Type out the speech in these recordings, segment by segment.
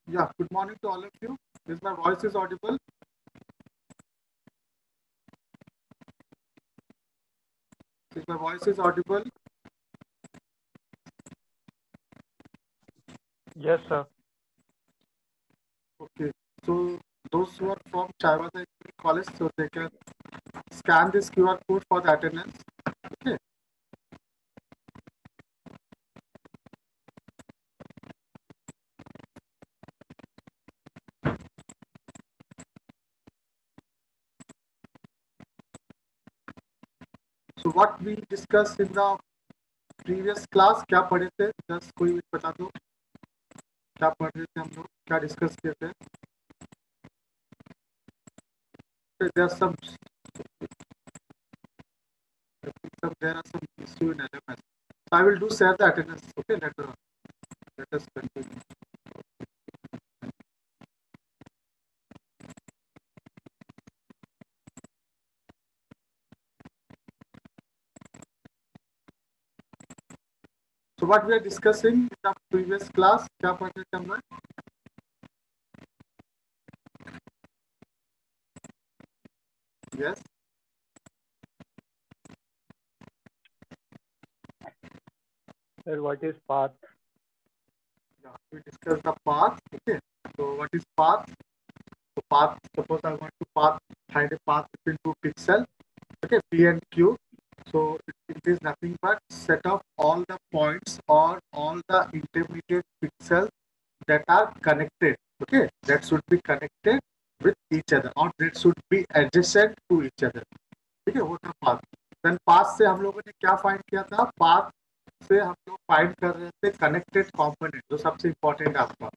Yeah, good morning to all of you. Is my voice is audible? Is my voice is audible? Yes, sir. Okay. So those who are from Chaiwada College, so they can scan this QR code for the attendance. Okay. So what we discussed in the previous class, क्या पढ़े थे? Just कोई बता दो क्या पढ़ रहे थे हम लोग, क्या डिस्कस किए थे? There are some issue in LMS. So I will do share the attendance. Okay, later on. Let us continue. So what we are discussing in the previous class, क्या पढ़ रहे थे हम लोग? Yes. Sir, what is path? Yeah, we discuss the path. Okay. So what is path? So path. Suppose I want to find a path between two pixels. Okay, P and Q. So it is nothing but set of all the points or all the intermediate pixels that are connected. Okay, that should be connected with each other or that should be adjacent to each other. ठीक है, वो था path. Then path से हम लोगों ने क्या find किया था? पाथ से हम लोग फाइंड कर रहे थे कनेक्टेड कंपोनेंट, जो सबसे इंपॉर्टेंट है आपका.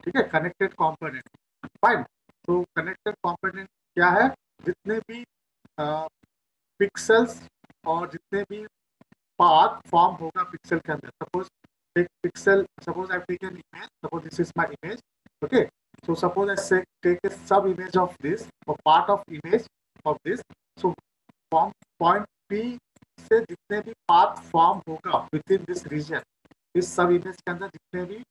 ठीक है, कनेक्टेड कंपोनेंट. फाइन. तो कनेक्टेड कंपोनेंट क्या है? जितने भी पिक्सल्स और जितने भी पाथ फॉर्म होगा पिक्सल के अंदर. सपोज एक pixel, suppose I take an image, suppose this is my image. Okay, so suppose I say take a sub image of this or part of image of this. So from point P से जितने भी path form होगा with in this reason, इस सब image के अंदर जितने भी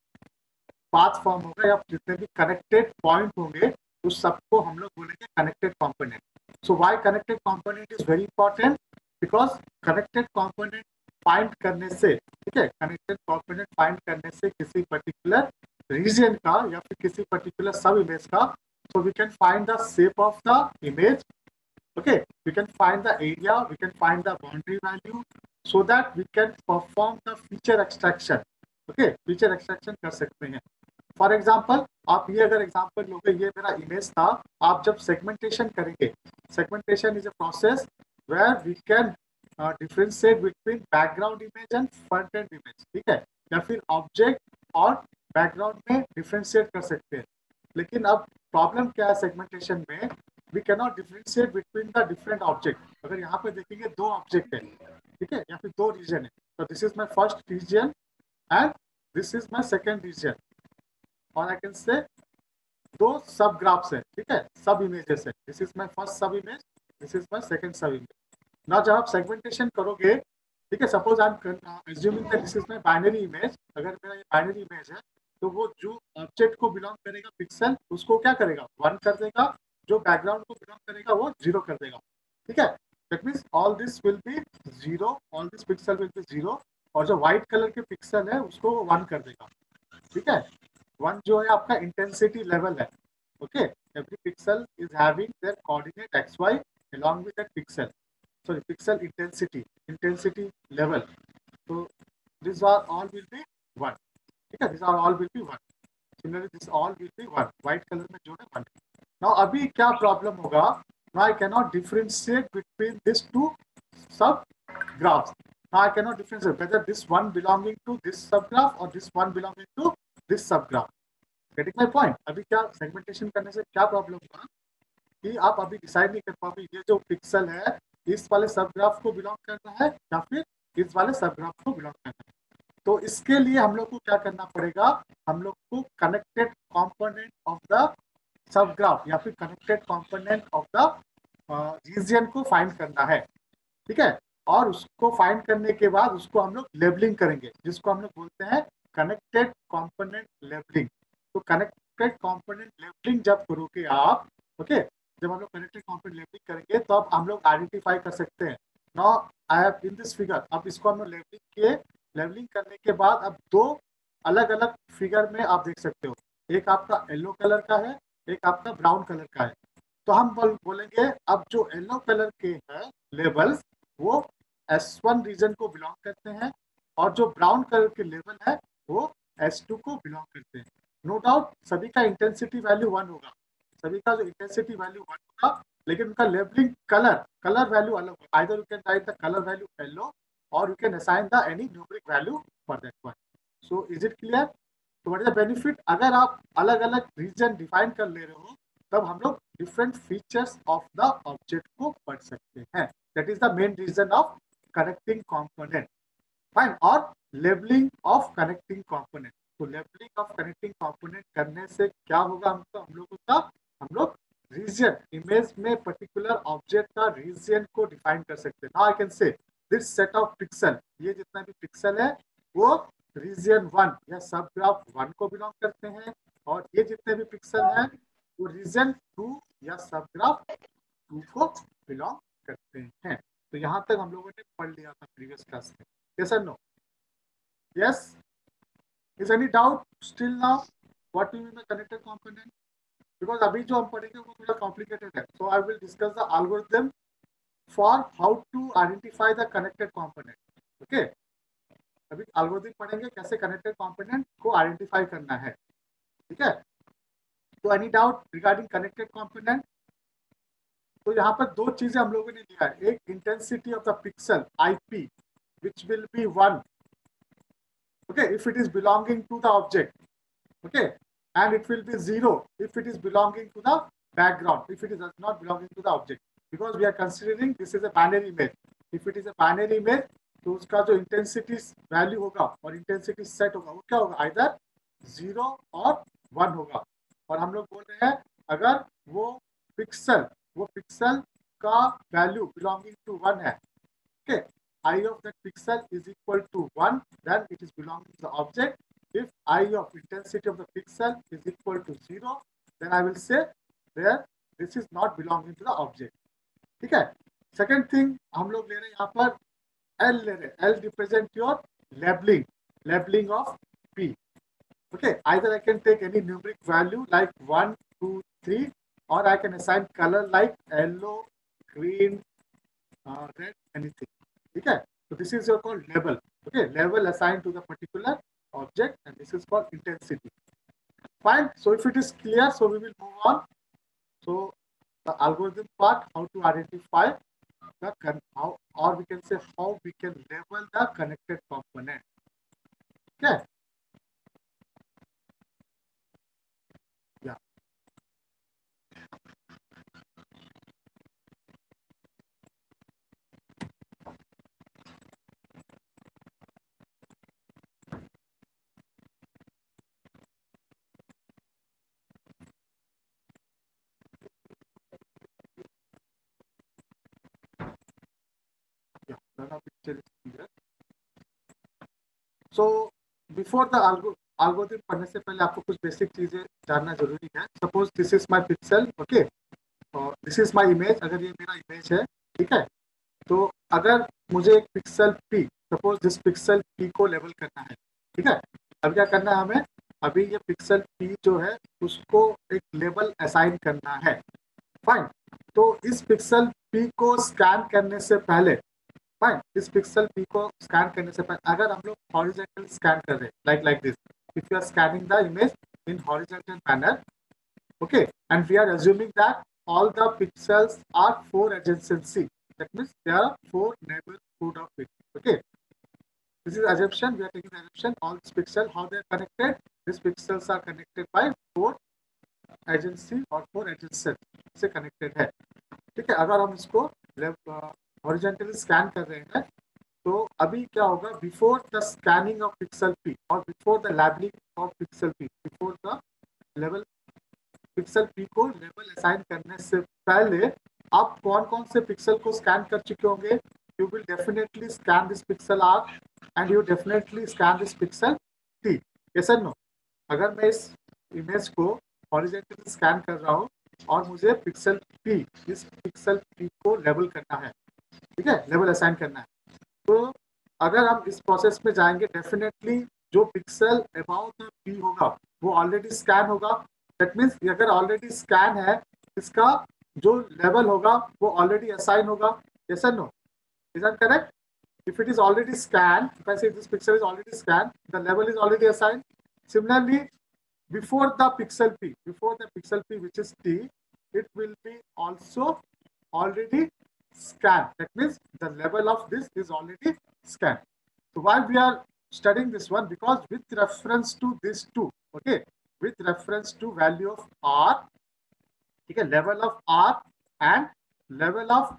पाथ फॉर्म होगा या जितने भी कनेक्टेड पॉइंट होंगे, उस सबको हम लोग बोलेंगे connected component. So why connected component is very important? Because connected component find करने से, ठीक है, कनेक्टेड कंपोनेंट फाइंड करने से किसी पर्टिकुलर रीजन का या फिर किसी पर्टिकुलर सब इमेज का, so we can find the shape of the image. Okay, we can find the area, we can find the boundary value, so that we can perform the feature extraction. Okay, feature extraction कर सकते हैं. For example आप ये अगर example लोगे, ये मेरा image था. आप जब सेगमेंटेशन करेंगे, segmentation is a process where we can differentiate between background image and front end image. ठीक है, या फिर ऑब्जेक्ट और बैकग्राउंड में डिफरेंशिएट कर सकते हैं. लेकिन अब प्रॉब्लम क्या है सेगमेंटेशन में? We can not differentiate between the different object. अगर यहाँ पे देखेंगे दो ऑब्जेक्ट है, ठीक है, या फिर दो रीजन है. तो this is my first region and this is my second region, और आई कैन से दो सब ग्राफ्स है, ठीक है, सब इमेजेस है। दिस इज माई फर्स्ट सब image, this is my second सब इमेज। ना जब आप सेगमेंटेशन करोगे, ठीक है, suppose I am assuming that this is my binary image, अगर मेरा ये बाइनरी इमेज है तो वो जो ऑब्जेक्ट को बिलोंग करेगा पिक्सल, उसको क्या करेगा, 1 कर देगा, जो बैकग्राउंड को बिलोंग करेगा वो 0 कर देगा, ठीक है। That means all this will be 0, all this pixel will be 0, और जो व्हाइट कलर के पिक्सल है उसको 1 कर देगा, ठीक है। 1 जो है आपका इंटेंसिटी लेवल है, okay. Every pixel is having their coordinate xy along with that pixel, sorry, pixel intensity level. So these are all will be 1, ठीक है, these are all will be 1, similarly this all will be 1, white color में जो है 1। now अभी क्या problem होगा, now I cannot differentiate between these two sub graphs, now I cannot differentiate whether this one belonging to this subgraph or this one belonging to this subgraph, getting my point। अभी क्या segmentation करने से क्या problem होगा कि आप अभी decide नहीं कर पाओगे ये जो पिक्सल है इस वाले सब ग्राफ को बिलोंग करना है या फिर इस वाले सब ग्राफ को बिलोंग करना है। तो इसके लिए हम लोग को क्या करना पड़ेगा, हम लोग को connected component of the sub graph या फिर connected component of the region को फाइंड करना है, ठीक है। और उसको फाइंड करने के बाद उसको हम लोग लेबलिंग करेंगे, जिसको हम लोग बोलते हैं कनेक्टेड कंपोनेंट लेबलिंग। तो कनेक्टेड कंपोनेंट लेबलिंग जब करोगे आप, ओके, जब हम लोग कनेक्टेड कंपोनेंट लेबलिंग करेंगे तो अब हम लोग आइडेंटिफाई कर सकते हैं। Now I have in this figure, अब इसको हम लोग लेबलिंग किए, लेबलिंग करने के बाद अब दो अलग अलग फिगर में आप देख सकते हो, एक आपका येलो कलर का है, एक आपका ब्राउन कलर का है। तो हम बोलेंगे अब जो येलो कलर के हैं लेबल्स वो S1 रीजन को बिलोंग करते हैं, और जो ब्राउन कलर के लेवल है वो S2 को बिलोंग करते हैं। नो डाउट सभी का इंटेंसिटी वैल्यू 1 होगा, सभी का जो इंटेंसिटी वैल्यू 1 होगा, लेकिन उनका लेबलिंग कलर वैल्यू अलग होगा। Either you can write the colour value yellow और you can assign the any numeric value for that one. So is it clear? तो व्हाट इज द बेनिफिट, अगर आप अलग अलग रीजन डिफाइन कर ले रहे हो तब हम लोग different features of the object को पढ़ सकते हैं। That is the main region of connecting component, fine. और लेबलिंग ऑफ कनेक्टिंग कंपोनेंट, तो लेबलिंग ऑफ कनेक्टिंग कंपोनेंट करने से क्या होगा, हम लोगों का हम लोग रीजन इमेज में पर्टिकुलर ऑब्जेक्ट का रीजन को डिफाइन कर सकते हैं। Now I can say this set of pixel, ये जितना भी पिक्सल है वो रीजन 1 या सब ग्राफ 1 को बिलोंग करते हैं, और ये जितने भी पिक्सल हैं वो रीजन 2 या सब ग्राफ 2 को बिलोंग करते हैं। तो यहाँ तक हम लोगों ने पढ़ लिया था प्रीवियस क्लास में। Yes or no? Yes? Is any doubt still now? What will be the connected component? Because अभी जो हम पढ़ेंगे वो थोड़ा complicated है. So I will discuss the algorithm for how to identify the connected component. Okay? अभी algorithm पढ़ेंगे कैसे connected component को identify करना है, ठीक है? तो any doubt regarding connected component? तो यहाँ पर दो चीजें हम लोगों ने लिया है, एक intensity of the pixel IP which will be 1, okay, if it is belonging to the object, okay, and it will be 0 if it is belonging to the background, if it is not belonging to the object, because we are considering this is a binary image। if it is a binary image तो उसका जो intensity value होगा और intensity set होगा वो क्या होगा, either 0 और 1 होगा। और हम लोग बोल रहे हैं अगर वो पिक्सल का वैल्यू बिलोंगिंग टू 1 है, okay, I of that pixel is equal to 1, then it is belonging to the object। if I of intensity of the pixel is equal to 0, then I will say there this is not belonging to the object, ठीक है। Second thing हम लोग ले रहे हैं यहाँ पर L ले रहे हैं, L represent your labeling of P, okay, either I can take any numeric value like 1 2 3, or I can assign color like yellow, green, red, anything, ठीक है। तो this is your called level, okay, level assign to the particular object and this is called intensity, fine. So if it is clear so we will move on. So the algorithm part, how to identify the how, or we can say how we can label the connected component, okay, yeah। now picture is clear. So before the algorithm पढ़ने से पहले आपको कुछ basic चीजें जानना जरूरी है. Suppose this is my pixel, okay, और दिस इज माय इमेज. अगर ये मेरा इमेज है, ठीक है, तो अगर मुझे एक pixel P, suppose this pixel P को लेवल करना है, ठीक है, अब क्या करना है हमें, अभी ये पिक्सल पी जो है उसको एक लेवल असाइन करना है. फाइन. तो इस पिक्सल पी को स्कैन करने से पहले, फाइन, इस पिक्सल पी को स्कैन करने से पहले अगर हम लोग हॉरिजॉन्टल स्कैन कर रहे हैं, like this, if you are scanning the image in horizontal manner, okay, and we are assuming that all the pixels are 4 adjacency, that means there are 4 neighborhood of it, okay. This is assumption, we are taking the assumption all these pixels, how they are connected, these pixels are connected by 4 adjacency or 4 adjacent से connected है, ठीक है. अगर हम इसको horizontally scan कर रहे हैं तो अभी क्या होगा, before the scanning of pixel P और before the labelling of pixel P, before the level pixel P को लेवल असाइन करने से पहले आप कौन कौन से पिक्सल को स्कैन कर चुके होंगे. You will definitely scan this pixel R and you definitely scan this pixel T. Yes और नो. अगर मैं इस इमेज को हॉरिजॉन्टली स्कैन कर रहा हूँ और मुझे पिक्सल पी, इस पिक्सल पी को लेवल करना है, ठीक है, लेवल असाइन करना है, तो अगर हम इस प्रोसेस में जाएंगे डेफिनेटली जो पिक्सल अबाउट द पी होगा वो ऑलरेडी स्कैन होगा. दैट मीन्स अगर ऑलरेडी स्कैन है, इसका जो लेवल होगा वो ऑलरेडी असाइन होगा. यस और no. Is that correct? If it is already scanned, if I say this pixel is already scanned, the level is already assigned. Similarly, before the pixel P, which is T, it will be also already scanned. That means the level of this is already scanned. So why we are studying this one? Because with reference to this two, okay, with reference to value of R, ठीक है, level of R and level of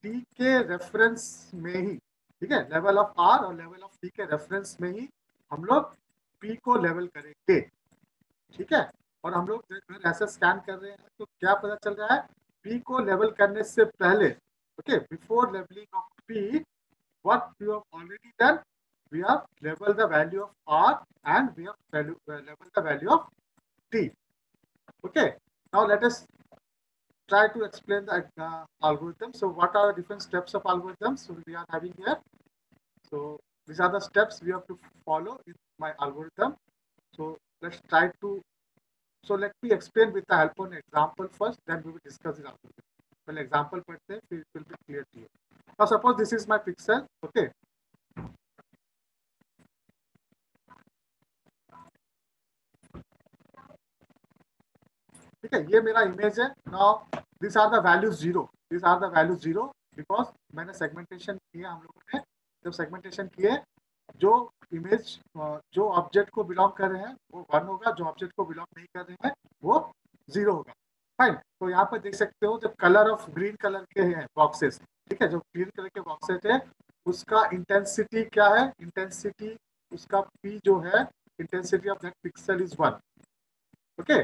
T के reference में ही, ठीक है, level of R और level of P के reference में ही हम लोग पी को लेवल करेंगे, ठीक है. और हम लोग अगर ऐसा स्कैन कर रहे हैं तो क्या पता चल रहा है, पी को लेवल करने से पहले, okay, before levelling of P, what we have already done, we have level the value of R and we have level the value of T. Okay, now let us try to explain the algorithm. So what are the different steps of algorithms so we are having here? So these are the steps we have to follow in my algorithm. So let's try to, so let me explain with the help of an example first, then we will discuss the algorithm. Well, example पढ़ते हैं, फिर it will be clear to you. Now suppose this is my pixel, okay. ठीक है, ये मेरा image है. Now this are the values zero, this are the values zero because मैंने segmentation किया, हम लोगों ने जब सेगमेंटेशन किए, जो इमेज जो ऑब्जेक्ट को बिलोंग कर रहे हैं वो 1 होगा, जो ऑब्जेक्ट को बिलोंग नहीं कर रहे हैं वो 0 होगा. फाइन. तो यहाँ पर देख सकते हो जब कलर ऑफ ग्रीन कलर के हैं बॉक्सेस, ठीक है, जो ग्रीन कलर के बॉक्सेस है उसका इंटेंसिटी क्या है, इंटेंसिटी उसका पी जो है, intensity of that pixel is 1. Okay,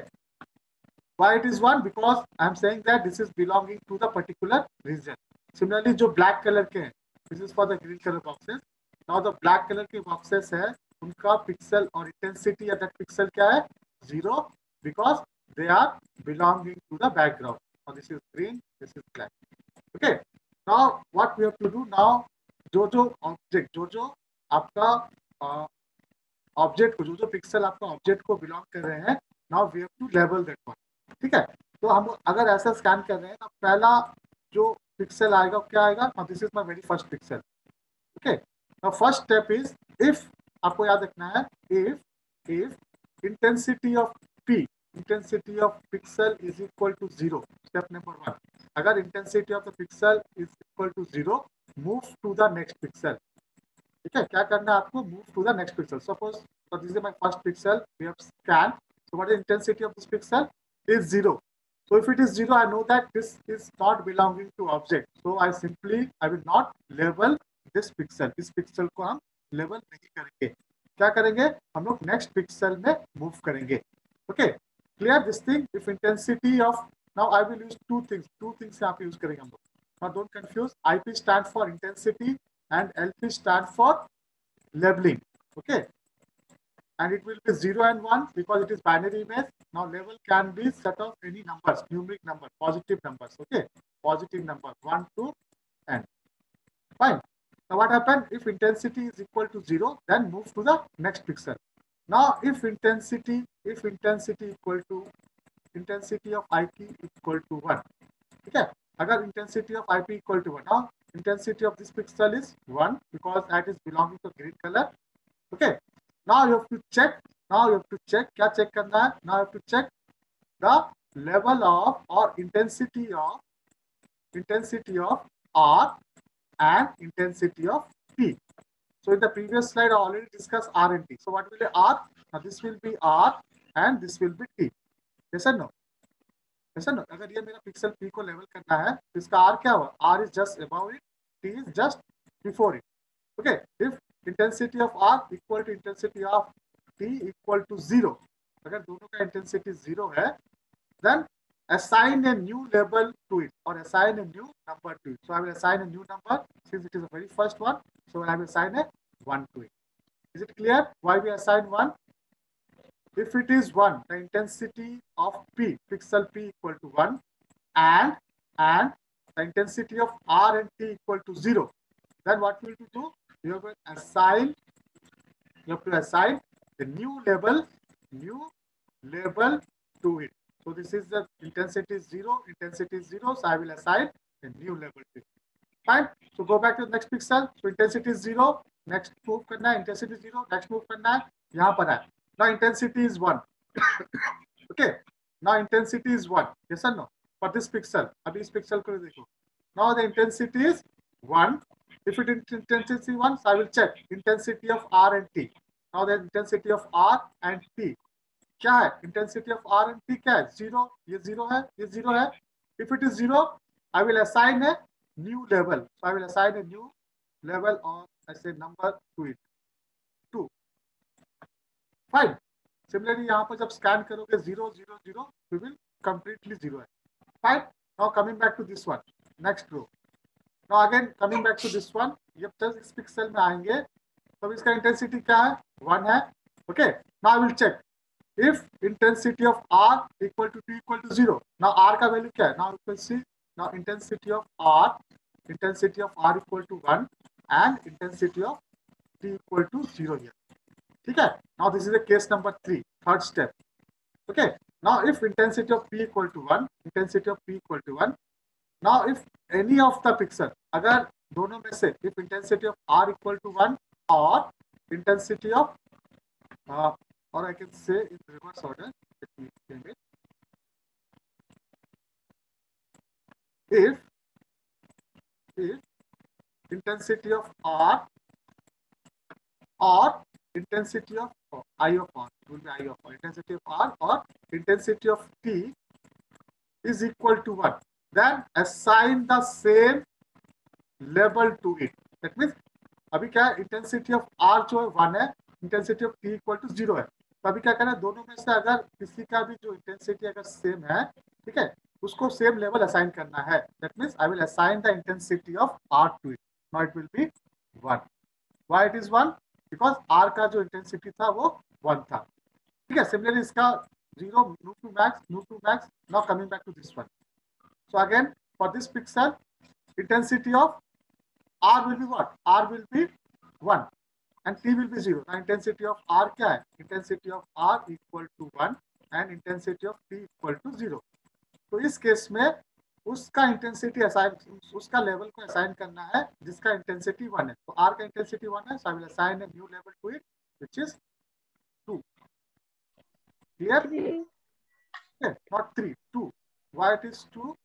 why it is 1? Because I am saying that this is belonging to the particular region. Similarly, जो black color के हैं, this is for the green color boxes. Now the black color के boxes है, उनका pixel और intensity of that pixel क्या है, 0, because they are belonging to the background. Now this is green, this is black. Okay. Now what we have to do now, जो object, जो आपका object को, जो पिक्सल आपका ऑब्जेक्ट को बिलोंग कर रहे हैं, now we have to label that one. ठीक है, तो हम अगर ऐसा स्कैन कर रहे हैं तो पहला जो पिक्सल आएगा क्या आएगा, this is my very first pixel. Okay, now first step is, if आपको याद रखना है, if intensity of P, intensity of pixel is equal to 0, step number 1, अगर intensity of the pixel is equal to 0, move to the next pixel. ठीक है, क्या करना है आपको, move to the next pixel. Suppose this is my first pixel, we have scan, so what is intensity of this pixel is 0. So if it is 0, I know that this is not belonging to object. So I will not label this pixel. इस pixel को हम label नहीं करेंगे. क्या करेंगे, हम लोग next pixel में move करेंगे. Okay, clear this thing? If intensity of, now I will use two things यहाँ पे use करेंगे हम लोग. Now don't confuse. IP stands for intensity and LP stand for labeling. Okay, and it will be 0 and 1 because it is binary image. Now label can be set of any numbers, numeric number, positive numbers. Okay, positive number 1 to n. Fine. Now what happens if intensity is equal to 0, then move to the next pixel. Now if intensity equal to intensity of IP equal to 1. Okay, अगर intensity of IP equal to 1, now intensity of this pixel is 1 because that is belonging to green color. Okay, now you have to check. क्या check करना है? Now you have to check the level of or intensity of R and intensity of P. So in the previous slide I already discussed R and T. So what will be R? Now this will be R and this will be T. Yes or no? Yes or no? अगर ये मेरा pixel P को level करना है तो इसका R क्या हुआ? R is just above it, T is just before it. Okay, if intensity of R equal to intensity of T equal to 0, अगर दोनों का intensity 0 है, then assign a new label to it or assign a new number to it. So I will assign a new number since it is the very first one. So I will assign a 1 to it. Is it clear why we assign 1? If it is 1, the intensity of P, pixel P equal to 1 and the intensity of R and T equal to 0, then what will you do? You have to assign the new label to it. So this is the intensity is 0, so I will assign a new label to it. Fine. So go back to the next pixel. So intensity is 0, next move करना है, intensity is 0, next move करना है, यहाँ पर है. Now intensity is 1. Okay. Now intensity is 1. Yes or no? For this pixel. अभी इस pixel को देखो. Now the intensity is 1. If it is intensity 1, so I will check intensity of R and T. Now the intensity of R and T क्या है? Intensity of R and T क्या है? 0. ये 0 है, ये 0 है. If it is 0, I will assign a new level. So I will assign a new level or I say number to it. 2. Fine. Similarly, यहाँ पर जब scan करोगे 0, 0, 0, we will completely 0 है. Fine. Now coming back to this one. Next row. Now again coming back to this one. जब तक इस pixel में आएंगे तब इसका intensity क्या है? 1 है. Okay. Now I will check. If intensity of R equal to T equal to 0. Now R का value क्या है? Now you can see. Now intensity of R equal to 1 and intensity of T equal to 0 here. ठीक है? Now this is the case number 3, third step. Okay. Now if intensity of P equal to 1, now if any of the pixel, अगर दोनों में से if intensity of R equal to 1 or intensity of or I can say in reverse order, let me name it. If intensity of R or intensity of I of R, it will be I of R, intensity of R or intensity of T is equal to 1, then assign the same label to it. That means अभी क्या है, intensity of R जो है 1 है, intensity of T equal to 0 है. तो अभी क्या करना है, दोनों में से अगर किसी का भी जो इंटेंसिटी अगर सेम है, ठीक है, उसको सेम लेवल असाइन करना है. That means I will assign the intensity of R to it. Now it will be 1. Why it is 1? Because R का जो इंटेंसिटी था वो 1 था. ठीक है. सिमिलरली इसका 0 move to max. Now coming back to this one. So again for this pixel intensity of R will be what? R will be 1 and T will be 0. Now intensity of R क्या है? Intensity of R equal to 1 and intensity of T equal to 0. तो इस case में उसका intensity assign, उसका level को assign करना है जिसका इंटेंसिटी 1 है. तो R का इंटेंसिटी 1 है, so I will assign a new level to it which is 2. Clear? Okay, not 3, 2. Why it is 2?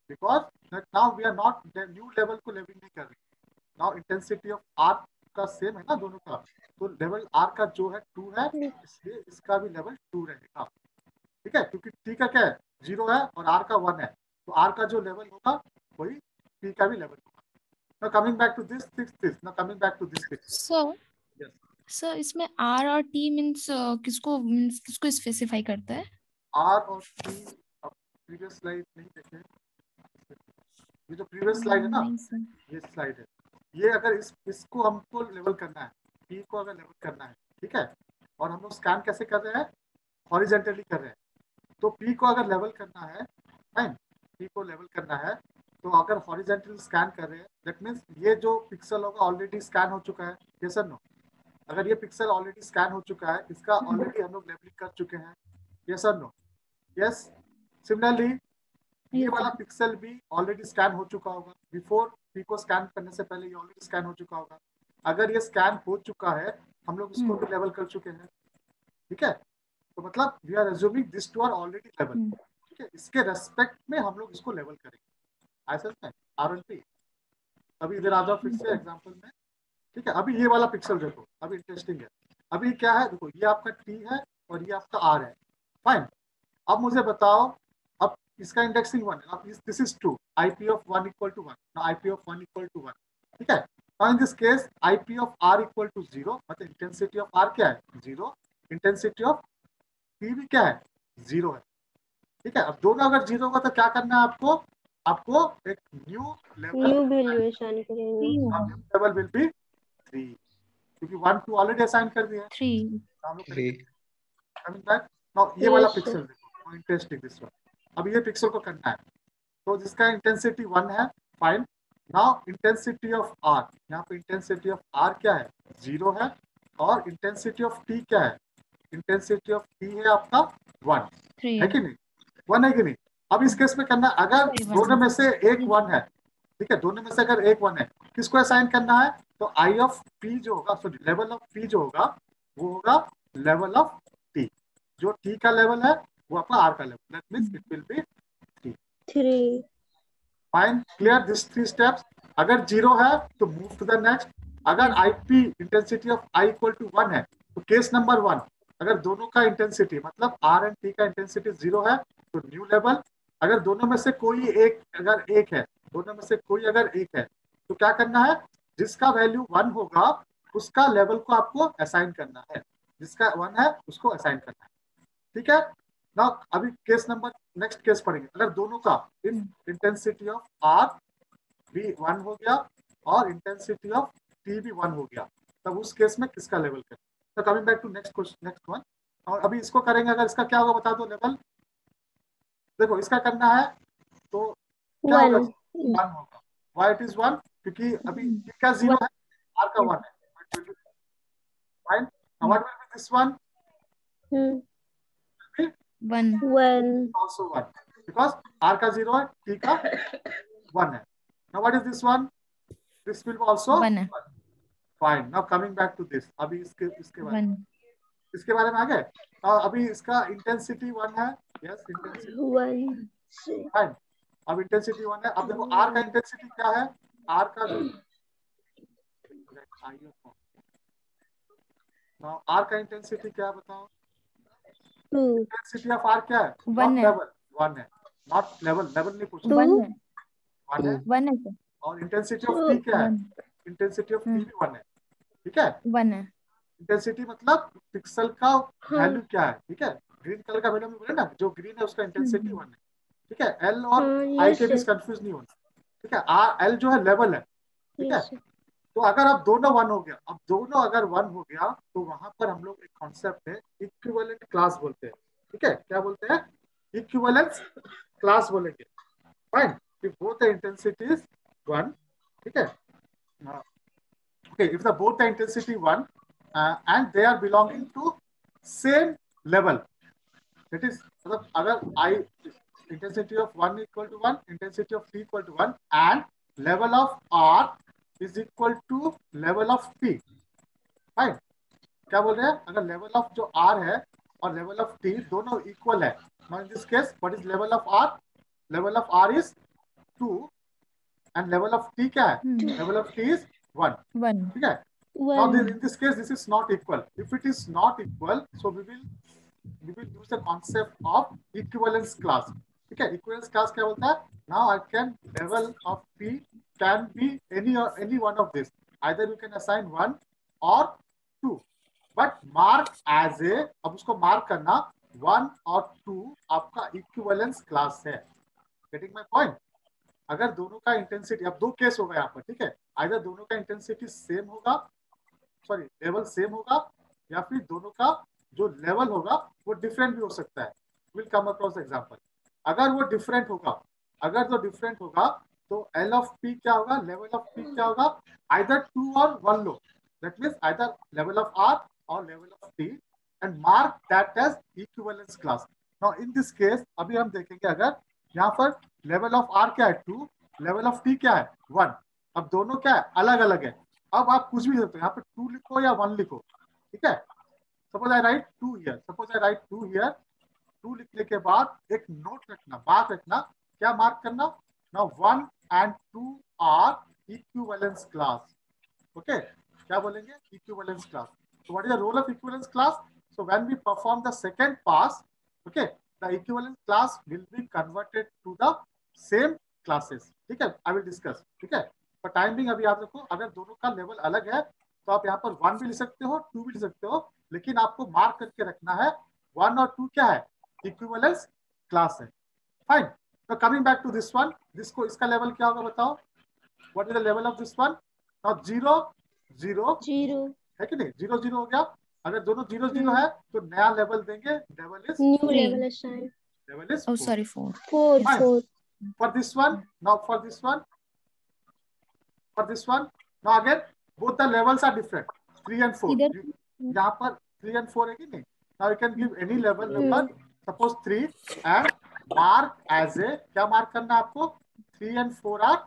Because now we are not the new level को लेवल नहीं कर रहे. Now intensity of R का same है ना दोनों का, तो लेवल R का जो है 2 है, इसलिए इसका भी लेवल 2 रहेगा. ठीक है, क्योंकि T का क्या है 0 है और R का 1 है, तो R का जो लेवल होगा वही T का भी लेवल होगा. Now coming back to this. Now coming back to this picture. Sir Yes. Sir इसमें R और T किसको स्पेसिफाई करता है? R और T प्रीवियस स्लाइड नहीं देखे. ये जो प्रीवियस स्लाइड है ना, नहीं सर। ये स्लाइड है, ये अगर इसको हमको लेवल करना है, पी को अगर लेवल करना है, ठीक है, और हम लोग स्कैन कैसे कर रहे हैं, हॉरिजेंटली कर रहे हैं, तो पी को अगर लेवल करना है, फाइन, पी को लेवल करना है, तो अगर हॉरिजेंटली स्कैन कर रहे हैं, दैट मीन्स ये जो पिक्सल होगा ऑलरेडी स्कैन हो चुका है, यस और नो? अगर ये पिक्सल ऑलरेडी स्कैन हो चुका है, इसका ऑलरेडी हम लोग लेबलिंग कर चुके हैं, यस और नो? यस। सिमिलरली ये Yes, वाला sir. पिक्सल भी ऑलरेडी स्कैन हो चुका होगा, बिफोर पी को स्कैन करने से पहले ये ऑलरेडी स्कैन हो चुका होगा। अगर ये स्कैन हो चुका है, हम लोग इसको भी लेवल कर चुके हैं, ठीक है, तो मतलब we are assuming this two are already level, ठीक है, इसके रेस्पेक्ट में हम लोग इसको लेवल करेंगे, ऐसा है आरएनपी। अभी इधर आ जाओ फिर से एग्जांपल में, ठीक है, अभी ये वाला पिक्सल देखो, अभी इंटरेस्टिंग है, अभी क्या है देखो, ये आपका टी है और ये आपका आर है, फाइन। अब मुझे बताओ, अब इसका इंडेक्सिंग 1 है, अब this is true, IP of 1 equal to 1, ना आईपी ऑफ 1 इक्वल टू 1, ठीक है। Now in this case IP of R equal to 0, मतलब इंटेंसिटी ऑफ आर क्या है, 0, इंटेंसिटी ऑफ पी भी क्या है, 0 है, ठीक है। अब दोनों अगर 0 होगा तो क्या करना है आपको, आपको एक new level, new value assign करेंगे। Three लेवल विल बी 3, क्योंकि 1 2 ऑलरेडी असाइन कर दिया है, three. हम लोग कमिंग बैक। नाउ ये वाला पिक्सल देखो, इंटरेस्टिंग दिस वन, अब ये पिक्सल को करना है, तो जिसका इंटेंसिटी 1 है, fine. Now intensity of R, यहाँ पे इंटेंसिटी ऑफ आर क्या है, 0 है, और इंटेंसिटी ऑफ टी क्या है, इंटेंसिटी ऑफ टी है आपका 1, Three. है कि नहीं, 1 है कि नहीं। अब इस केस में करना, अगर दोनों में से एक 1 है, ठीक है, दोनों में से अगर एक 1 है, किसको असाइन करना है, तो आई ऑफ पी जो होगा, सॉरी लेवल ऑफ पी जो होगा, वो होगा लेवल ऑफ टी, जो टी का लेवल है वो आपका आर का level, that means it will be 3 fine, clear this 3 steps. अगर 0 है तो मूव टू द नेक्स्ट, अगर IP intensity of I equal to 1 है, तो केस नंबर 1, अगर दोनों का इंटेंसिटी मतलब आर एंड टी का इंटेंसिटी 0 है, तो न्यू लेवल। अगर दोनों में से कोई एक, अगर एक है, दोनों में से कोई अगर एक है, तो क्या करना है, जिसका वैल्यू 1 होगा उसका लेवल को आपको असाइन करना है, जिसका 1 है उसको असाइन करना है, ठीक है। ना अभी केस नंबर, नेक्स्ट केस पढ़ेंगे, अगर दोनों का इंटेंसिटी ऑफ आर भी 1 हो गया और इंटेंसिटी ऑफ टी भी 1 हो गया, तब उस केस में किसका लेवल करें। तो coming back to next question, next one, और अभी इसको करेंगे, अगर इसका क्या होगा बता दो लेवल, देखो इसका करना है तो क्या होगा, 1 होगा, वाई इट इज 1, क्योंकि अभी टी का 0 है, आर का 1 है, fine. What will be this one, 1. also 1, because r का 0 है, t का 1 है। now what is this one, this will be also 1. fine। now coming back to this, अभी इसके बारे 1. में, इसके बारे में आ गए। अभी इसका इंटेंसिटी 1 है, यस इंटेंसिटी 1 फाइन, अब इंटेंसिटी 1 है। अब देखो r का इंटेंसिटी क्या है, r का now r का इंटेंसिटी क्या है बताओ, 2 इंटेंसिटी ऑफ r क्या है, 1 नॉट है। लेवल, 1 है, नॉट लेवल, लेवल नहीं पूछ 1 है. 1 है। 1 है sir. और इंटेंसिटी ऑफ टी क्या है, 1. इंटेंसिटी ऑफ टी भी 1 है, ठीक है। 1 है. इंटेंसिटी मतलब पिक्सल का वैल्यू क्या है, ठीक है, ग्रीन कलर का वैल्यू में बोले ना, जो ग्रीन है उसका इंटेंसिटी 1 है, ठीक है। एल और आई के बीच कंफ्यूज नहीं होना, ठीक है। आर एल जो है लेवल है, ठीक है। तो अगर अब दोनों 1 हो गया, अब दोनों अगर 1 हो गया, तो वहां पर हम लोग एक कॉन्सेप्ट है इक्विवेलेंट क्लास बोलते हैं, ठीक है। क्या बोलते हैं, इक्विवेलेंस क्लास बोलेंगे, fine, if both the intensity is 1, ठीक है। Okay, if the both the intensity 1 and they are belonging to same level, that is मतलब अगर I intensity of 1 equal to 1, intensity of t equal to 1 and level of r is equal to level of t, fine। क्या बोल रहे हैं, अगर level of जो r है और लेवल ऑफ t दोनों इक्वल है, इन this case what is level of r, level of r is 2 and level of t क्या है, level of t is 1, 1. ठीक है। now in this case this is not equal, if it is not equal, so we will use the concept of equivalence class, ठीक है। equivalence class क्या बोलता है, now I can level of p can be any one of this, either you can assign 1 or 2, but mark as a, अब उसको mark करना 1 और 2 आपका equivalence class है, getting my point। अगर दोनों का इंटेंसिटी, अब दो केस होगा यहाँ पर, ठीक है, आइदर दोनों का इंटेंसिटी सेम होगा, सॉरी लेवल सेम होगा, या फिर दोनों का जो लेवल होगा वो डिफरेंट भी हो सकता है। Will come across example. अगर वो डिफरेंट होगा, अगर जो डिफरेंट होगा तो एल ऑफ पी क्या होगा, लेवल ऑफ पी क्या होगा, आइदर 2 और 1 लो, that means either level of R और level of T, and mark that as equivalence class. Now in this case अभी हम देखेंगे, अगर यहाँ पर लेवल ऑफ आर क्या है 2, लेवल ऑफ टी क्या है 1, अब दोनों क्या है अलग अलग है। अब आप कुछ भी सकते हो, यहाँ पे 2 लिखो या 1 लिखो, ठीक है। Suppose I right 2 here, suppose I right 2 here, 2 लिखने के बाद एक नोट रखना, मार्क रखना, क्या मार्क करना, now 1 and 2 are equivalence class. Okay, क्या बोलेंगे, equivalence class. So what is the role of equivalence class? So when we perform the second pass, okay, the equivalence class will be converted to the same classes. ठीक है, I will discuss. ठीक है, पर time being अभी आप देखो, अगर दोनों का लेवल अलग है तो आप यहाँ पर 1 भी लिख सकते हो, 2 भी लिख सकते हो, लेकिन आपको मार्क करके रखना है 1 और 2 क्या है, इक्विवेलेंस क्लास है। फाइन। तो coming back to this one, दिसको इसका लेवल क्या होगा बताओ, what is the level of this one. Now 0 0 0 है कि नहीं, 0 0 हो गया। अगर दोनों 0 0 है तो नया लेवल देंगे, level is new 3. Level assign level is Oh, 4। sorry, 4. 4 Fine. 4 For this one, now for this one, for this one, now again both the levels are different, 3 and 4। इधर यहाँ पर 3 and 4 है कि नहीं। Now you can give any level number, suppose 3, and mark as a, क्या mark करना है आपको, 3 and 4 are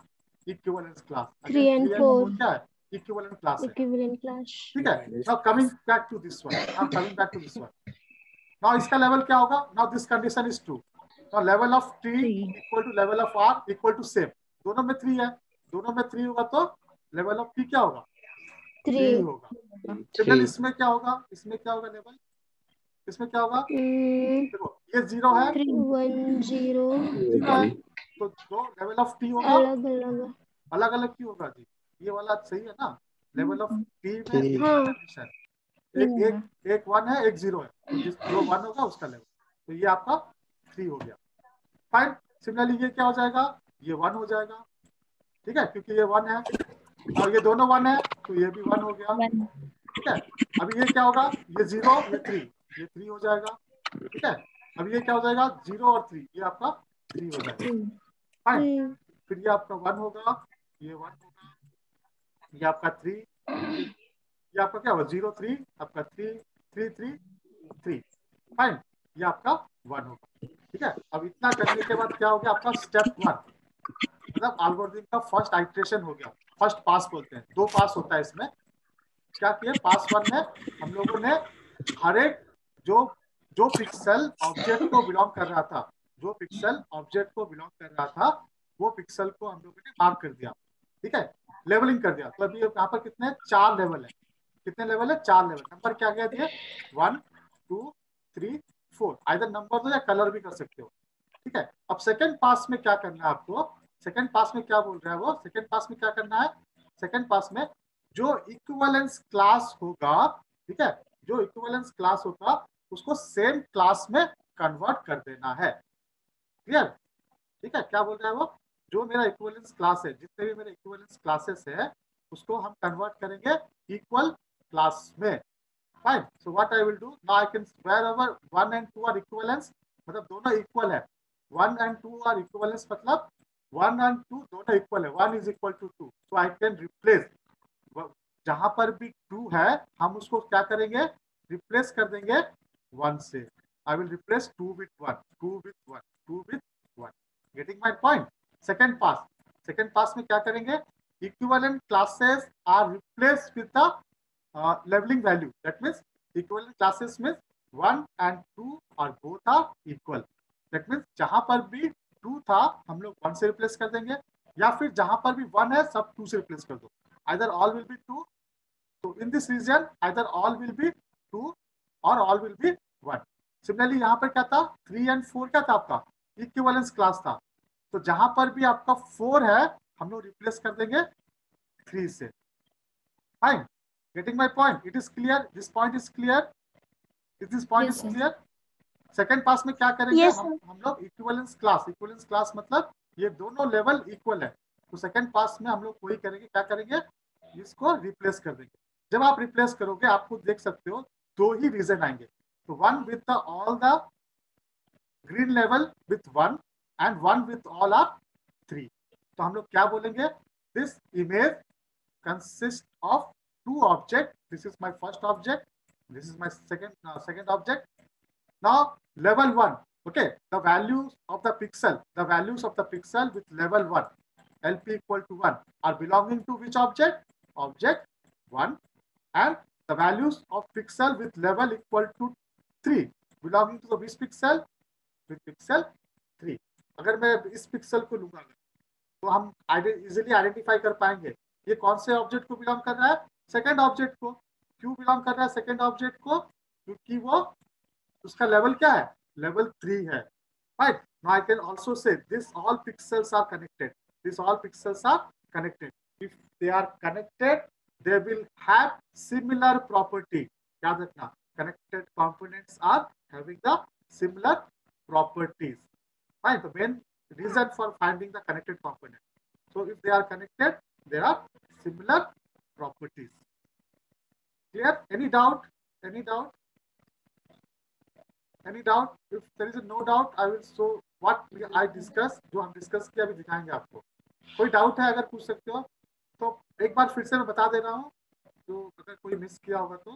equivalence class। 3 and 4 क्या है, equivalent class है, इक्विवेलेंट क्लास। ठीक है। Now coming back to this one, now coming back to this one, now इसका लेवल क्या होगा, now this condition is true, now level of t 3. equal to level of r equal to same, दोनों में 3 है, दोनों में 3 होगा तो लेवल ऑफ t क्या होगा, 3 होगा। सिमिलर इसमें क्या होगा, इसमें क्या होगा लेवल, इसमें क्या होगा, देखो ये 0 है, 1 0 0 है, तो जो लेवल ऑफ t होगा अलग अलग। अलग अलग क्यों होगा जी, ये वाला सही है ना, लेवल ऑफ t में हाँ। कंडीशन एक 1 है एक 0 है, तो जो 1 होगा उसका लेवल, तो ये आपका 3 हो गया। फाइन। सिमिलरली ये क्या हो जाएगा, ये 1 हो जाएगा, ठीक है, क्योंकि ये 1 है और ये दोनों 1 है तो ये भी 1 हो गया, 1. ठीक है। अभी ये क्या होगा, ये 0 ये 3, ये 3 हो जाएगा, ठीक है। अब ये क्या हो जाएगा, 0 और 3, ये आपका 3 हो जाएगा। फाइन। फिर ये आपका 1 होगा, ये 1 होगा, ये आपका 3, ये आपका क्या होगा 0 3, आपका 3 3 3 3। फाइन, ये आपका 1 होगा, ठीक है। अब इतना करने के बाद क्या हो गया आपका स्टेप 1, मतलब एल्गोरिथम का फर्स्ट आइटरेशन हो गया, फर्स्ट पास बोलते हैं, 2 पास होता है इसमें। क्या किया, पास 1 में हम लोगों ने हर एक जो जो पिक्सल ऑब्जेक्ट को बिलोंग कर रहा था, जो पिक्सल ऑब्जेक्ट को बिलोंग कर रहा था वो पिक्सल को हम लोगों ने मार्क कर दिया, ठीक है, लेवलिंग कर दिया। तो अभी यहाँ पर कितने 4 लेवल है, कितने लेवल है 4 लेवल। नंबर क्या गया दिए 1 2 3 4, आइदर नंबर दो या कलर भी कर सकते हो, ठीक है। अब सेकंड पास में क्या करना है आपको, सेकंड पास में क्या बोल रहा है वो, सेकंड पास में क्या करना है, सेकंड पास में जो इक्विवेलेंस क्लास होगा, ठीक है, जो इक्विवेलेंस क्लास होगा उसको सेम क्लास में कन्वर्ट कर देना है। क्लियर, ठीक है। क्या बोल रहा है वो, जो मेरा इक्विवेलेंस क्लास है, जितने भी मेरे इक्विवेलेंस क्लासेस है उसको हम कन्वर्ट करेंगे इक्वल क्लास में। Fine. So what I will do, now I can wherever 1 and 2 are equivalence, मतलब दोनों इक्वल है, 1 and 2 आर इक्विवेलेंस मतलब 1 and 2 दोनों इक्वल है, 1 is equal to 2, so I can replace, जहां पर भी 2 है हम उसको क्या करेंगे, रिप्लेस कर देंगे 1 से। I will replace 2 with 1, 2 with 1, 2 with 1। Getting my point. Second pass, second pass में क्या करेंगे, equivalent classes are replace with the leveling value, that means equivalent classes means 1 and 2 are both are equal, that means जहां पर भी 2 था हम लोग 1 से रिप्लेस कर देंगे, या फिर जहां पर भी 1 है सब 2 से रिप्लेस कर दो, either all will be 2, so in this region either all will be 2 or all will be 1। Similarly यहाँ पर क्या था 3 and 4 क्या था आपका इक्विवेलेंस क्लास था, तो जहां पर भी आपका 4 है हम लोग रिप्लेस कर देंगे 3 से। Fine, getting my point, it is clear, this point is clear, this point Yes, is sir. clear। Second pass में क्या करेंगे Yes, हम लोग इक्विवेलेंस क्लास, इक्विवेलेंस क्लास मतलब ये दोनों लेवल इक्वल है, तो सेकंड पास में हम लोग वही करेंगे, क्या करेंगे, इसको रिप्लेस कर देंगे। जब आप रिप्लेस करोगे आपको देख सकते हो दो ही रीजन आएंगे, तो one with all the green level with one and one with all R 3। तो हम लोग क्या बोलेंगे, this image consist of two object, this is my first object, this is my second object. Now level 1, okay, the values of the pixel with level 1 LP equal to 1 are belonging to which object? Object 1. And the values of pixel with level equal to 3 belonging to the which pixel? With pixel 3. अगर मैं इस pixel को लूंगा तो हम easily identify कर पाएंगे ये कौन से ऑब्जेक्ट को बिलोंग कर रहा है, सेकंड ऑब्जेक्ट को। क्यों बिलोंग कर रहा है सेकंड ऑब्जेक्ट को? क्योंकि वो उसका लेवल क्या है, लेवल 3 है, right? Now I can also say this all pixels are connected, these all pixels are connected, if they are connected they will have similar property। याद रखना, connected components are having the similar properties, right? The main reason for finding the connected component, so if they are connected there are similar properties। Clear? Any doubt? Any doubt? If there is no doubt, I will show what I discuss, जो हम discuss किया अभी दिखाएंगे आपको। कोई doubt है अगर पूछ सकते हो तो एक बार फिर से मैं बता दे रहा हूँ, जो अगर कोई मिस किया होगा तो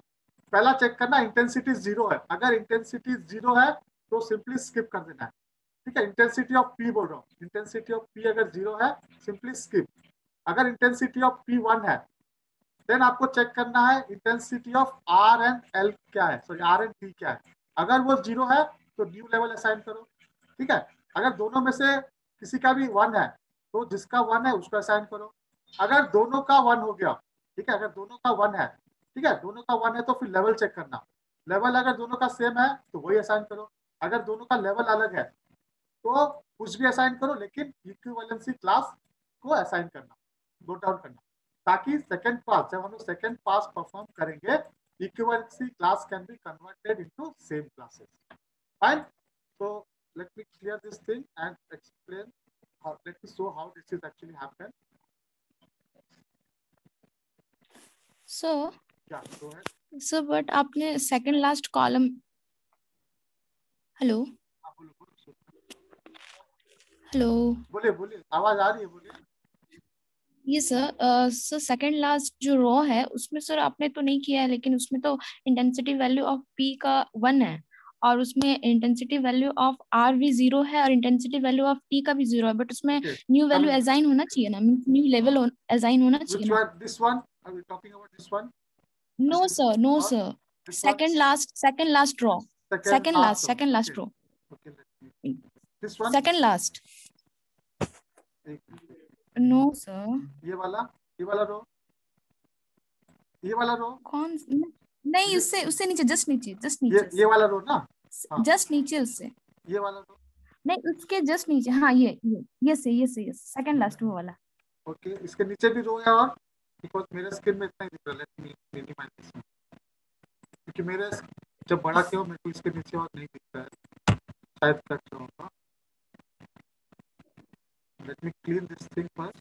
पहला चेक करना इंटेंसिटी 0 है, अगर इंटेंसिटी 0 है तो सिंपली स्किप कर देना है, ठीक है। इंटेंसिटी ऑफ पी बोल रहा हूँ, इंटेंसिटी ऑफ पी अगर 0 है सिंपली स्किप। अगर इंटेंसिटी ऑफ पी 1 है देन आपको चेक करना है intensity of R and L क्या है, सॉरी आर एंड टी क्या है। अगर वो 0 है तो न्यू लेवल असाइन करो, ठीक है। अगर दोनों में से किसी का भी 1 है तो जिसका 1 है उसको असाइन करो। अगर दोनों का 1 हो गया, ठीक है, अगर दोनों का 1 है, ठीक है, दोनों का 1 है तो फिर लेवल चेक करना। लेवल अगर दोनों का सेम है तो वही असाइन करो, अगर दोनों का लेवल अलग है तो कुछ भी असाइन करो, लेकिन इक्विवेलेंसी क्लास को असाइन करना, नोट डाउन करना, ताकि सेकंड पास जब हम लोग सेकंड पास परफॉर्म करेंगे equivalency class can be converted into same classes, fine? So let me clear this thing and explain how, let me show how this is actually happen। So yeah, go ahead। Sir but आपने second last column, hello हाँ, बोलो बोलो hello, बोलिए बोलिए, आवाज आ रही है, बोलिए। ये सर सेकंड लास्ट जो रो है उसमें सर आपने तो नहीं किया है, लेकिन उसमें तो इंटेंसिटी वैल्यू ऑफ पी का 1 है और उसमें इंटेंसिटी वैल्यू ऑफ आर भी 0 है और इंटेंसिटी वैल्यू ऑफ टी का भी 0 है, बट उसमें Okay, न्यू वैल्यू असाइन होना चाहिए ना, मींस न्यू लेवल असाइन होना चाहिए which ना। one? This one? Are we talking about this one? No sir, no Or sir, this one? Second last row, Second last one. Second last Okay. Row, Okay, let me. This one? Second last. No sir, ये वाला रो, ये वाला रो, कौन, नहीं, उससे उससे नीचे, just नीचे, जस्ट ये नीचे, वाला रो ना, हाँ, जस्ट नीचे उससे, ये वाला रो। नहीं उसके जस्ट नीचे, हाँ ये सेकंड लास्ट वो वाला। ओके, इसके नीचे भी रो है, और बिकॉज मेरे स्क्रीन में इतना ही दिख रहा है, लेट मी मिनिमाइज दिस, क्योंकि मेरे जब बड़ा किया मेरे को इसके नीचे और नहीं दिखता है, शायद कट रहा होगा। Let me clean this thing first.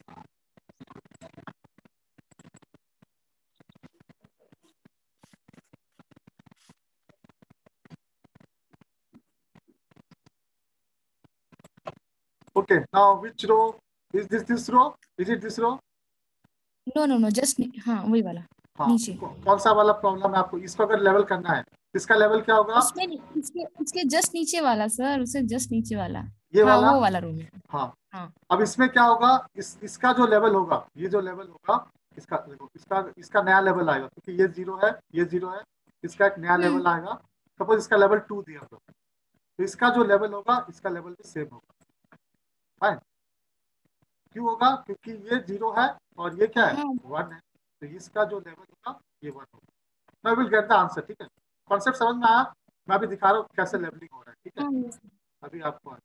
Okay, now which row is this row? Is it this row? Know just, हाँ वही वाला हाँ, नीचे। कौन सा वाला प्रॉब्लम है आपको? इसको अगर लेवल करना है, इसका लेवल क्या होगा? उसमें इसके इसके जस्ट नीचे वाला सर, उससे जस्ट नीचे वाला, ये हाँ वाला? वो वाला रूम है। हाँ। हाँ अब इसमें क्या होगा, इसका जो लेवल होगा, ये जो लेवल होगा, इसका देखो, इसका नया लेवल आएगा, क्योंकि ये 0 है, ये 0 है, इसका एक नया लेवल आएगा। सपोज इसका लेवल 2 दिया तो इसका जो लेवल होगा इसका लेवल भी सेम होगा, फाइन। क्यों होगा? क्योंकि ये 0 है और ये क्या है, हाँ 1 है, तो इसका जो लेवल होगा ये 1 होगा। मैं विल गेट द आंसर, ठीक है। कॉन्सेप्ट समझ में आया? मैं अभी दिखा रहा हूँ कैसे लेवलिंग हो रहा है, ठीक है। हाँ अभी आपको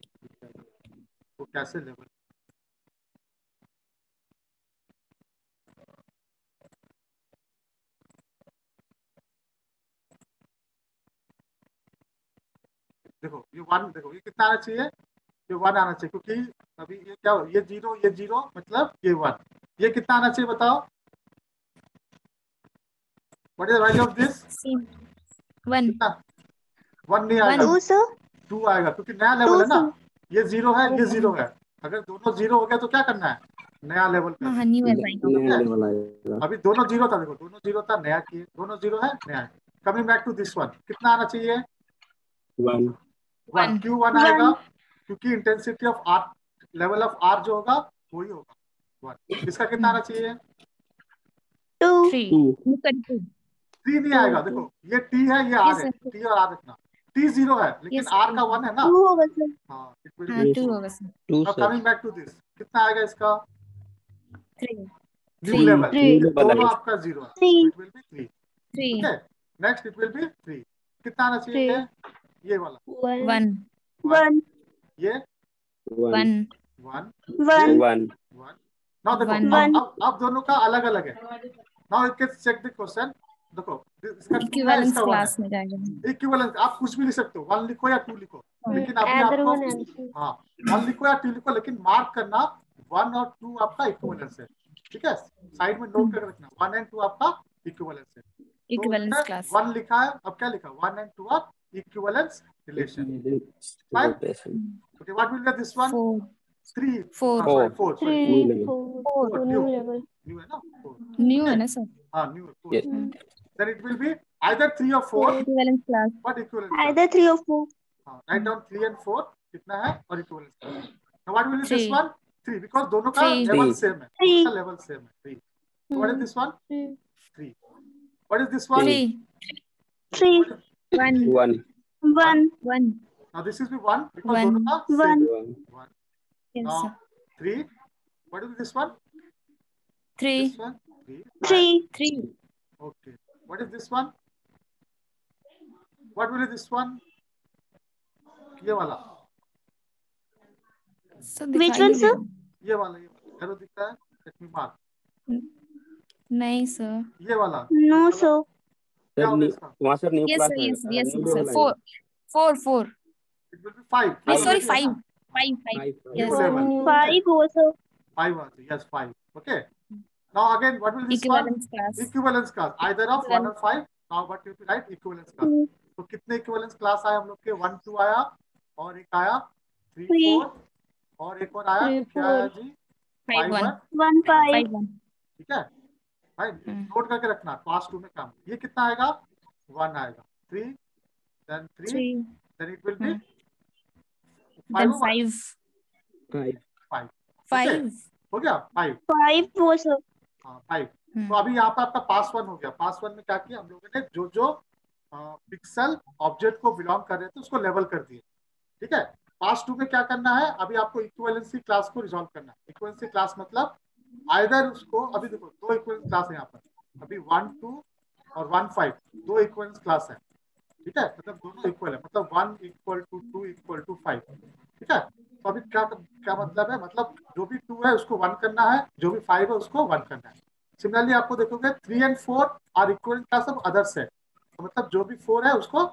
वो कैसे लेवल, देखो ये 1, देखो ये कितना आना चाहिए, ये 1 आना चाहिए, क्योंकि अभी ये क्या हो, ये जीरो मतलब ये 1, ये कितना आना चाहिए बताओ? What is the value of this? Same 1 कितना? 1 नहीं आएगा, 2 sir 2 आएगा, क्योंकि नया लेवल 2 है ना। sir ये 0 है, ये 0 है। अगर दोनों 0 हो गया तो क्या करना है? नया लेवल करना हाँ है। न्यू असाइन होगा। नया लेवल आएगा। अभी दोनों 0 था, देखो दोनों 0 था, नया किए, दोनों 0 है, नया है। Coming back to this one, कितना आना चाहिए? 1 1। क्यों 1 आएगा? क्योंकि intensity of R, level of R जो होगा वही होगा 1। इसका कितना आना चाहिए? 2 3 2 2 3 नहीं आएगा, देखो ये टी है, ये आर है, टी और आर रखना। टी 0 है, लेकिन Yes, आर का 1 है ना। 2 होगा सर हाँ, इट विल हाँ बी 2 2। होगा सर। 2 अब sir. Coming back to this, कितना आएगा इसका? 3 न्यू 3 लेवल, Three. दोनों आपका 0 है, 3 it will be 3। 3 okay, next it will be 3। कितना आना चाहिए? ये वाला 1 1 1 ये 1 1 1 1 1 1। नाउ देखो, One. अब दोनों का अलग अलग है। Now it can check the question. देखो इसका 2 है, इक्विवेलेंस इसका 1 क्लास है। में जाएगा। इक्विवेलेंस आप कुछ भी लिख सकते हो, 1 लिखो या 2 लिखो, लेकिन अभी either आपको one answer हाँ 1 लिखो या 2 लिखो, लेकिन मार्क करना 1 और 2 आपका इक्विवेलेंस है। ठीक है, साइड में नोट करके रखना 1 एंड 2 आपका इक्विवेलेंस है। इक्विवेलेंस क्लास 1 लिखा है, अब क्या लिखा? 1 and 2 are equivalence relation. Fine? Okay, what will be this one? 4 3 4 sorry 4 sorry 3 level. 4 4 new new level new है ना 4। न्यू है Okay. ना सर। हाँ new 4। Yes. Then it will be either 3 or 4, equivalence class but equivalent class. either 3 or 4 हाँ, write down 3 and 4 कितना है और equivalent class. Now what will be this 3 one? 3 because दोनों का 3 level 3 same है, 3 दोनों का level same है 3. So what is this one? 3 3. What is this one? 3 3 What is 1 1 1 1 now this is be 1 because 1 दोनों का same 1 है 1. yes Now sir 3. What is this one? 3 This one 3. 3 3 Okay. What is this one? What will be this one? ये वाला sir Which दिखाई one, नहीं दे sir? रहा। ये वाला एरो दिखता है, लेट मी मार्क। नहीं सर ये वाला no वाला sir क्या सर होगा इसका? वहाँ sir new yes class sir yes आएगा, यस न्यू सर लेवल 4 आएगा। 4 4 इट विल बी 5 नहीं 5 सॉरी ऑलरेडी है 5 ना, 5 5 5 यस न्यू लेवल 5 होगा sir 5 आते हैं, yes 5. Okay, now again what will this one? Equivalence class equivalence class either of 1 और 5. Now what you right equivalence class. तो कितने इक्विवेलेंस क्लास आए हम लोग के? 1 2 आया और एक आया 3 3 4 और एक और आया 3 क्या आया 4 जी? 5 1 1 5 5 1 ठीक है भाई, नोट करके रखना क्लास 2 में काम. ये कितना आएगा? 1 आएगा. 3 then 3 3 then it will be 5 then or 1? 5 5. 5 हो गया 5. 5 होगा sir हाँ 5. तो अभी यहाँ पे आपका पास 1 हो गया. पास 1 में क्या किया हम लोगों ने? जो जो पिक्सल ऑब्जेक्ट को बिलोंग कर रहे थे उसको लेवल कर दिए. ठीक है, पास 2 में क्या करना है? अभी आपको इक्विवेलेंसी क्लास को रिजॉल्व करना है. इक्विवेलेंसी क्लास मतलब आइदर उसको, अभी देखो दो इक्विवेलेंस क्लास है यहाँ पर. अभी 1 2 और 1 5 दो इक्विवेलेंस क्लास है. ठीक है, मतलब दोनों इक्वल है, मतलब 1 इक्वल टू 2 इक्वल टू 5. ठीक है, तो अभी क्या क्या मतलब है? मतलब जो भी 2 है उसको 1 करना है, जो भी 5 है उसको 1 करना है. सिमिलरली आपको देखोगे 3 and 4 are equal class of other set, तो मतलब जो भी 4 है उसको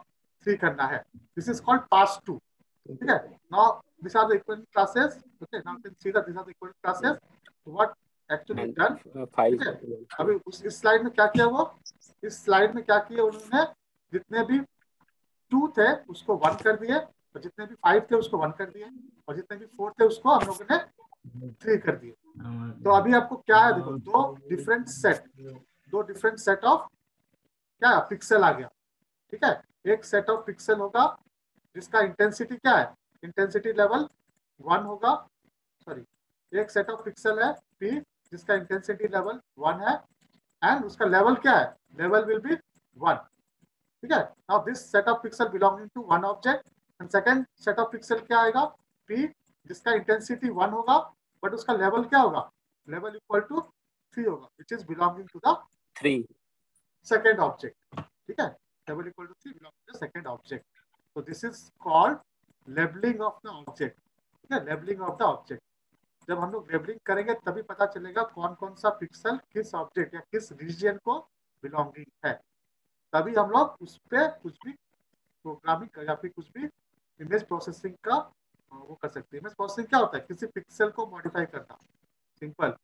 3 करना है. This is called pass 2. ठीक है, now this are the equal classes. Okay, now can see that this are the equal classes. What actually done. 5 ठीक है, अभी इस स्लाइड में क्या किया? वो इस स्लाइड में क्या किया उन्होंने? जितने भी 2 थे उसको 1 कर दिए, और जितने भी 5 थे उसको 1 कर दिए, और जितने भी 4 थे उसको हम लोगों ने 3 कर दिए. तो अभी आपको क्या है? देखो दो डिफरेंट सेट ऑफ क्या पिक्सल आ गया. ठीक है, एक सेट ऑफ पिक्सल होगा जिसका इंटेंसिटी क्या है? इंटेंसिटी लेवल 1 होगा. सॉरी, एक सेट ऑफ पिक्सल है P जिसका इंटेंसिटी लेवल 1 है, एंड उसका लेवल क्या है? Level will be 1. ठीक है, now this set of pixel belonging to one object, and second set of pixel क्या आएगा? P जिसका इंटेंसिटी 1 होगा, बट उसका लेवल क्या होगा? लेवल इक्वल टू 3 होगा, which is belonging to the 3 second object. ठीक है, level equal to 3 belonging to second object. So this is called labelling of the object. ठीक है, लेबलिंग ऑफ द ऑब्जेक्ट. जब हम लोग लेबलिंग करेंगे तभी पता चलेगा कौन कौन सा पिक्सल किस ऑब्जेक्ट या किस रीजन को बिलोंगिंग है. तभी हम लोग उस पर कुछ भी प्रोग्रामिंग या फिर कुछ भी इमेज प्रोसेसिंग का वो कर सकती है। इमेज प्रोसेसिंग क्या होता है? किसी पिक्सल को मॉडिफाई करना, सिंपल।